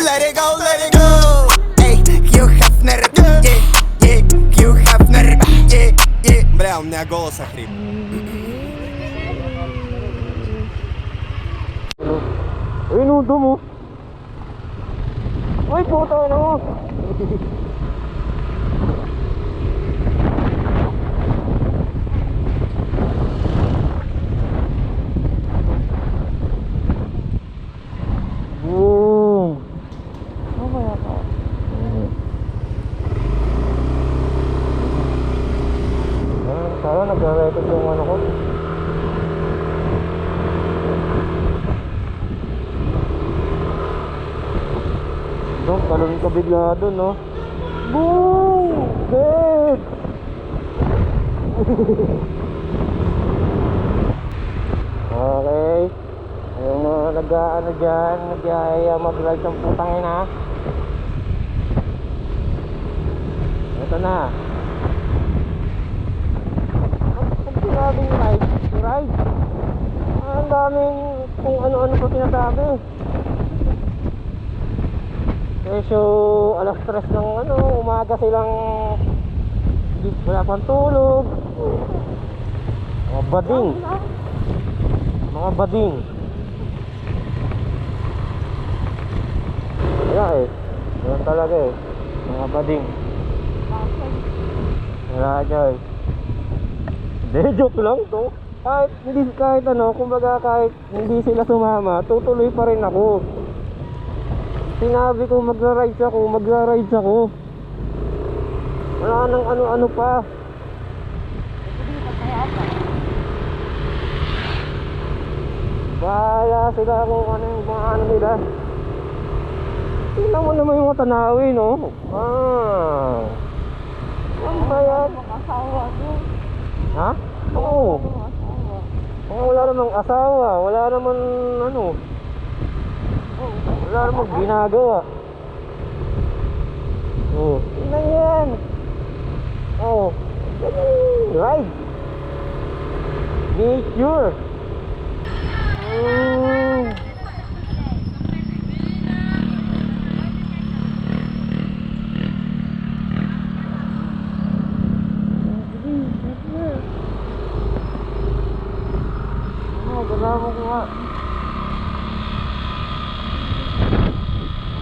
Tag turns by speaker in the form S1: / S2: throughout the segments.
S1: let it go, let it go. Ey, Hugh Hefner, yeah, yeah, Hugh Hefner, yeah, yeah. Бля, у меня голос охрип.
S2: Ay, nudo mo. Ay, puta na. Boom. Mamaya ka. Sana nag-record yung ano ko. Doon, talon ka bigla doon, no? Boom! Dead! Okay. Yung mga nag-ano dyan, nag-aaya mag-ride ng putang ina. Ito na. Pag sinabing ride, ride. Ang daming kung ano-ano pa sinasabi. Kesyo alas 3 ng ano, umaga silang wala pang tulog. Mga bading. Mga bading. Kaya ganun talaga mga bading. Wala dyan. Hindi, joke lang to. Kahit ano, kumbaga kahit hindi sila sumama, tutuloy pa rin ako. Sinabi ko magra-rides ako. Wala nang ano-ano pa. Bahala sila kung ano yung mga ano nila. Tingnan mo naman yung mga tanawin, no? Ano ba yan? Ha? Oo. Wala namang asawa. Wala naman ano. Wala namang ginagawa. Tingnan yan. Ride. Nature. Kasama ko nga.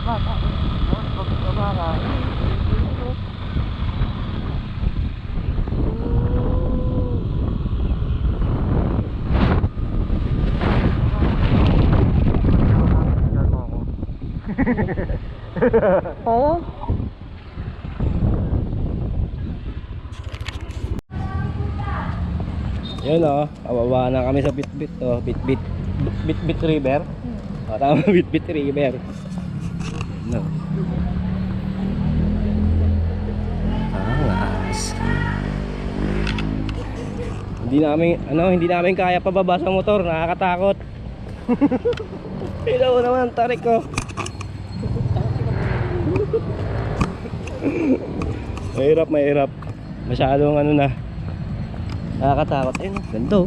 S2: Baba ka. Kaya? Yun pababa na kami sa Bitbit Bitbit River. Tama, Bitbit River. No. Angas. Hindi namin kaya pababa sa motor, nakakatakot. Ito naman tarik ko. Mahirap. Masyadong ano na. Nakakatakot. Ganito.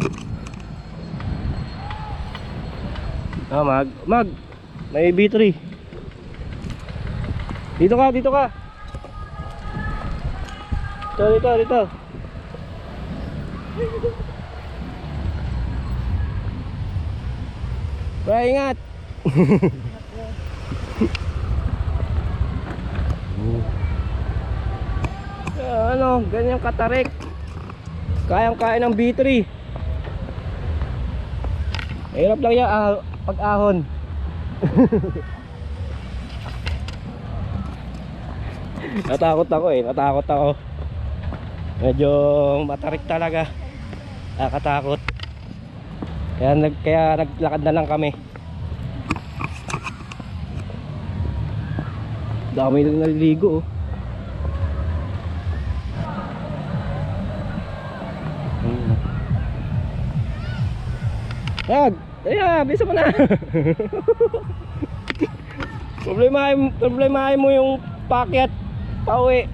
S2: Mag. May B3. Dito ka. Dito. Bye, ingat. Ganyan katarik. Kayang-kaya ng B3. Mahirap lang yan pag-ahon. Natakot ako. Medyo matarik talaga. Nakakatakot. Kaya naglakad na lang kami. Dami nang naliligo. Bisa mo na. Problemahin mo yung packet pauwi.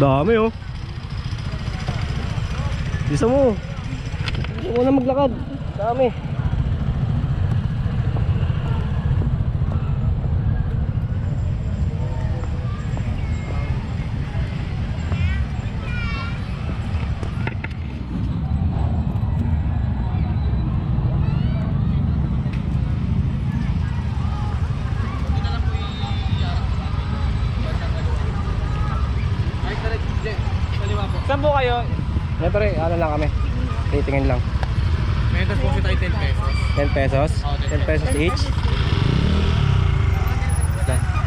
S2: Dami oh. Bisa mo. Gusto mo na maglakad. Dami.
S3: Saan po kayo?
S2: Ito rin, ano lang kami. Titingin lang.
S3: May po si tayo 10 pesos.
S2: 10 pesos? 10 pesos each?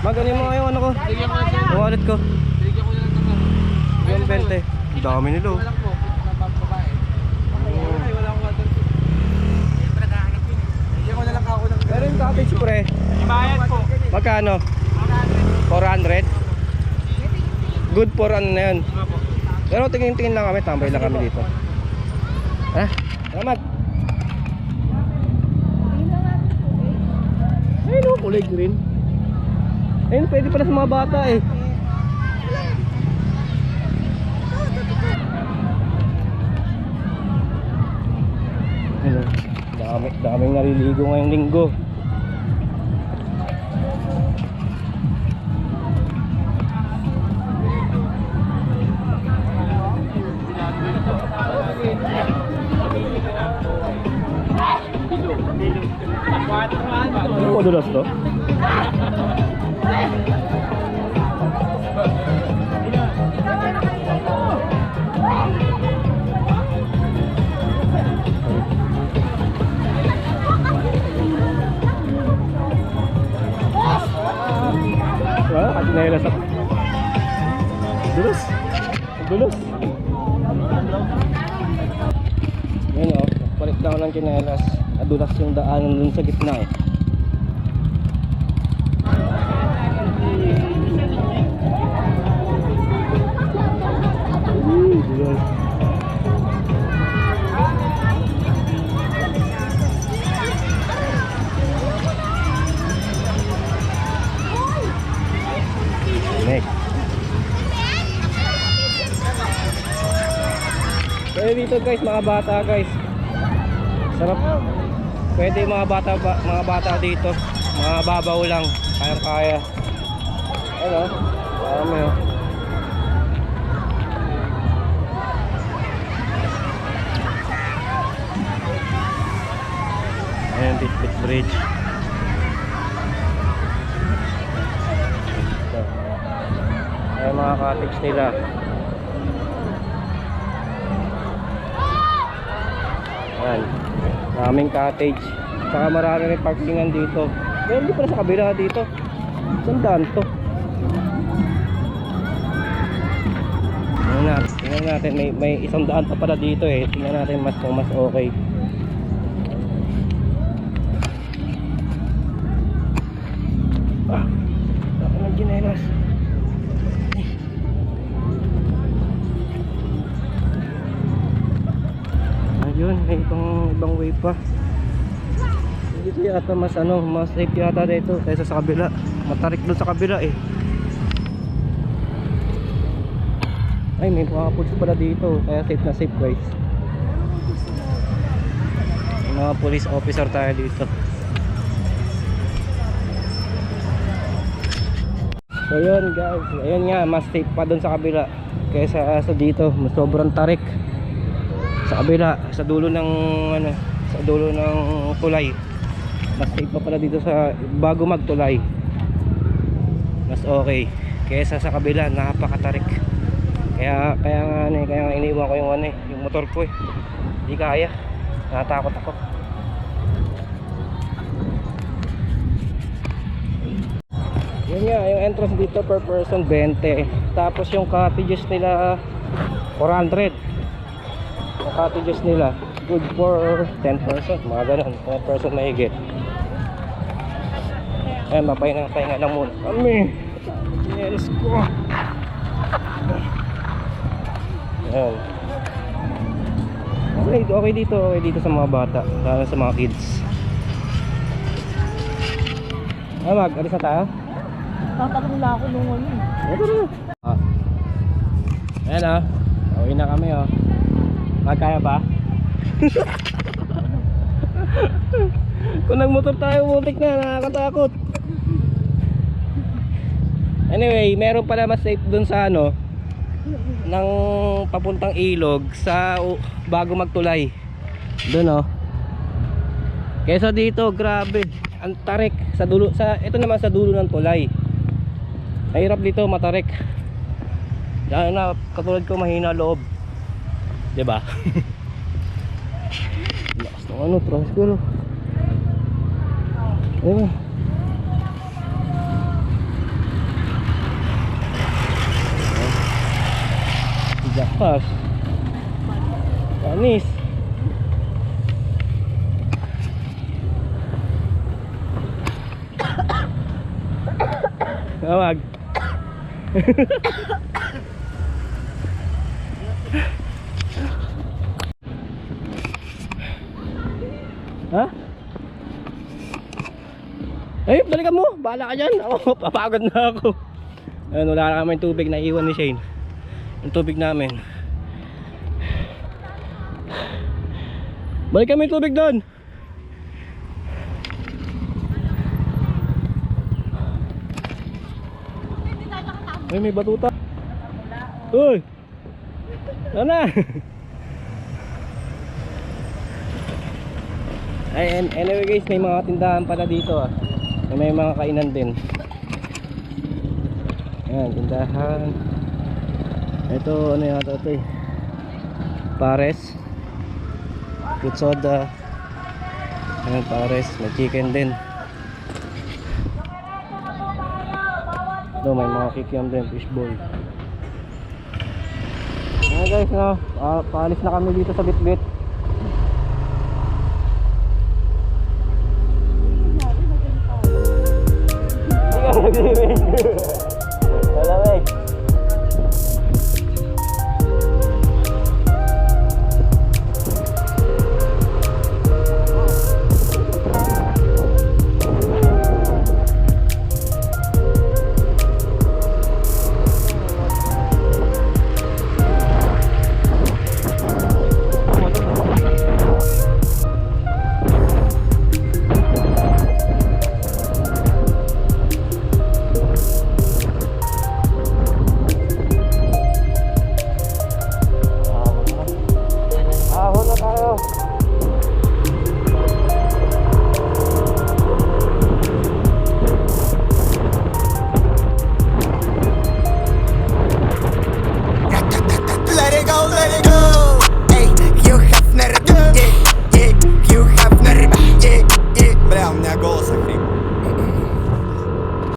S2: Mag, ano yung mga yung ano ko?
S3: Bigyan ko na
S2: Yung wallet ko.
S3: Bigyan ko na lang ng ano.
S2: Yung 20. Ang dami nila oh.
S3: Wala lang po, babae. Ay, wala akong water. Bigyan ko na lang ako ng...
S2: Pero yung cottage pre,
S3: Ibayad po.
S2: magkano? 400? Good for ano na yun. Pero tingin-tingin lang kami, tambay lang kami dito. Ha? Salamat. Ayun o, kulay green. Ayun, pwede pala sa mga bata eh. Ayun, daming naliligo ngayong linggo. Ano mo dulas to? Wala, katinelas ako. Dulas. Dulas. Yan o, palit na ako ng kinelas. Adulas yung daanan dun sa gitna eh. Dulas. Next. Pwede dito guys, mga bata guys. Sarap. Pwede mga bata dito. Mga babaw lang, kayang-kaya. Ano? Dami oh. Ayan, Bitbit Bridge. Ito. Ayan mga cottage nila. Ayan, daming cottage. Saka marami rin parkingan dito. Pero hindi pala sa kabila dito. Sandaan to. Tingnan natin, may isang daan pa pala dito eh. Tingnan natin mas okay. Ako ng ginelas. Ayun, may ibang way pa. Dito yata mas safe yata dito kaysa sa kabila. Matarik doon sa kabila eh. Ay, may mga police pala dito, kaya safe na safe guys. May mga police officer tayo dito. So yun guys, ayun nga, mas safe pa doon sa kabila kaysa sa dito. Mas sobrang tarik sa kabila, sa dulo ng sa dulo ng tulay. Mas safe pa pala dito sa bago magtulay. Mas okay kaysa sa kabila, napakatarik. Kaya nga iniwan ko yung motor ko eh. Hindi kaya. Natakot ako. Yun nga, yung entrance dito per person 20. Tapos yung cottages nila 400. Yung cottages nila good for 10 person, mga ganun, 10 person mahigit. Ayan, papahinga lang muna kami. Yes ko. Ayan. Okay dito sa mga bata, lalo sa mga kids. Alis na tayo?
S4: Tatanong na ako nung ano.
S2: Ito na. Ayan o. Uwi na kami o. Magkaya ba? Kung nagmotor tayo, muntik na, nakakatakot. Anyway, meron pala mas safe dun sa ano, ng papuntang ilog sa bago magtulay. Dun oh. Kesa dito, grabe. Ang tarik sa dulo, ito naman sa dulo ng tulay. Mahirap dito, matarik. Lalo na katulad ko, mahina loob. 'Di ba? Lakas ng ano, transfer. Ayun. Jakas. Panis. Tawag. Ha? Eh, balikan mo. Bahala ka dyan. Ako, papagod na ako. Ayun, wala na kami tubig na iwan ni Shane. Yung tubig namin. Balik kami tubig doon. Ay, may batuta. Uy! Sana! Ay, anyway guys, may mga tindahan pala dito ah. May mga kainan din. Ayan, tindahan. Ito, ano yata ito eh, pares, fruit soda. Ayan, pares, may chicken din. Ito, may mga kikiam din, fishball. Ayan guys, no, paalis na kami dito sa Bitbit. Hindi ka nag-swimming.